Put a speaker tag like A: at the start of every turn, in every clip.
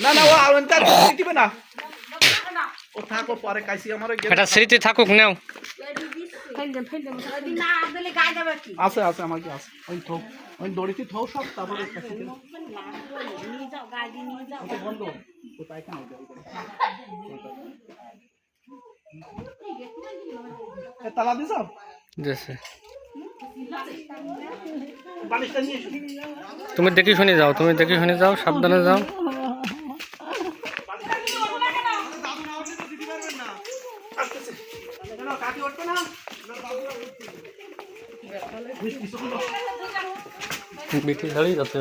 A: না না ও আনতার দিবে না ও থাকো পরে কাইছি আমার
B: এটা স্মৃতি থাকুক নাও
A: আছে আছে আমার কি আছে ওই থো ওই দড়িতে থো সব তারপরে কাছে বন্ধ ও পায়খানা এ তালা দিছ
B: দেশে
A: বালিশটা নিয়ে এসো
B: তুমি দেখি শুনে যাও সাবধানে যাও
A: কাটি উঠবে না
B: বিটি ছাড়ি যাচ্ছে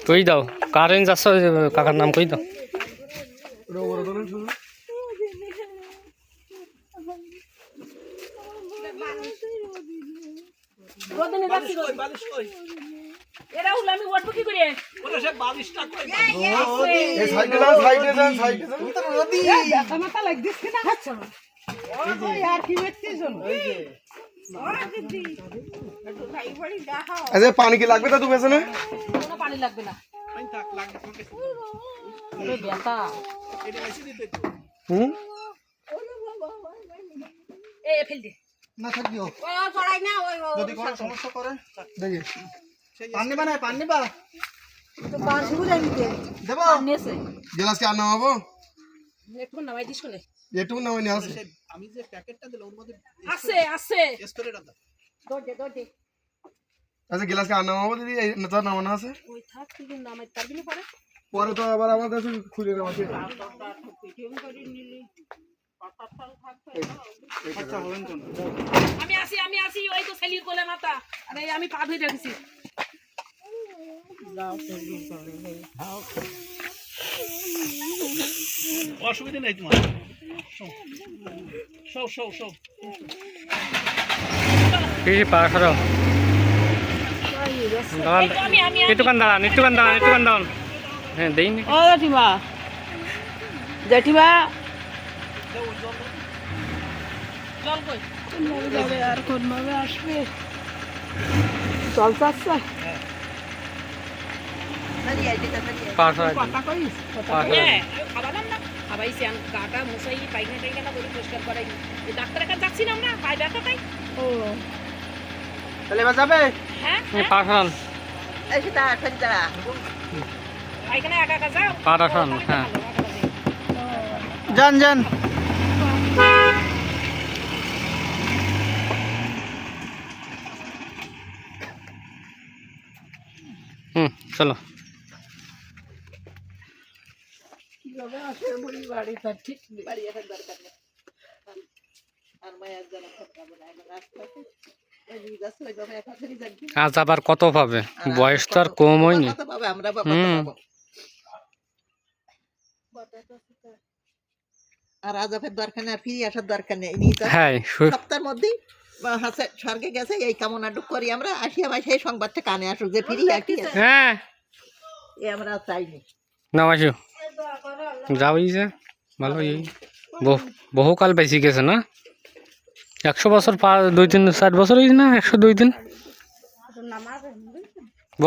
B: কই দাও কারেন্ট যাচ্ছ কাকার নাম কই দাও
C: এরা হলো আমি উঠবো কি করে
A: ওরে সে বালিশটা কই
D: এই সাইডে যান তো নদী
E: মাথা লাগ দিস না আচ্ছা ও यार কি ব্যক্তি জন ওই যে
D: আচ্ছা পানি কি লাগবে তা তুমি এখানে
C: কোনো পানি লাগবে না
A: পানি থাক লাগবে তোমাকে
C: আরে বেটা
A: এটা এসে দিতে তো
D: হুম
C: এ ফেল দে
D: না থাকিও
C: ও ছড়াই না ওই
D: যদি কোনো সমস্যা করে দেখি পানি বানায় পানি বা
E: তো পার শুরু যাই নিতে
D: দেব
C: নেছে
D: গ্লাস কি আর নামাবো
C: একটু নামাই দিস কোনে
D: এটুকু নামানি আছে
A: আমি যে প্যাকেটটা দিলাম ওর মধ্যে
C: আছে
A: স্টোরেটা দাও
C: দৌড়ে
D: আচ্ছা গ্লাস কি আর নামাবো দিদি এই না নামানো আছে
C: ওই থাক তুই নামাই পারবি না পরে
D: পরে তো আবার আমার কাছে খুলে নেওয়া আছে আচ্ছা বলেন কোন
C: আমি আসি ওই তো সেলির কোলে মাথা আরে আমি পা ধুই রেখেছি
A: অসুবিধা নেই তোমার শো
B: কি পা সরো একটুখান দাঁড়ান হ্যাঁ দেইনি
E: ও জেঠিমা
C: জল কই
E: আর কোন ভাবে আসবে চল চাচ্ছে
B: পা সরো
E: কথা কইস
C: খাবালাম না খাবাইছি আমি গাটা মশাই পাইখানা করে পরিষ্কার করাই এই ডাক্তারের কাছে যাচ্ছি না আমরা পায়ে ব্যথা তাই
E: ও
D: তাহলে এবার যাবে
C: হ্যাঁ
B: পা সরান
C: পায়খানা একা একা যাও
B: পাটা সরান হ্যাঁ
D: যান
B: চলো
E: কিভাবে আসবে বুড়ি বাড়ি তার ঠিক নেই বাড়ি আসার দরকার নেই আর মায়ের জানা কথা বলে রাস্তাতে
B: আজ আবার কত পাবে বয়স তো আর কম হয়নি
E: আর আজাফের দরকার নেই আর ফিরে আসার দরকার নেই
B: হ্যাঁ
E: সপ্তাহের মধ্যেই স্বর্গে গেছে এই কামনা টুক করি আমরা আসিয়া ভাই সেই সংবাদটা কানে আসুক যে ফিরি আর কি
B: হ্যাঁ
E: আমরা চাইনি
B: না আসো যাও ভালো বহুকাল বেশি গেছে না 100 বছর 2-3-4 বছর হয়েছে না 102 দিন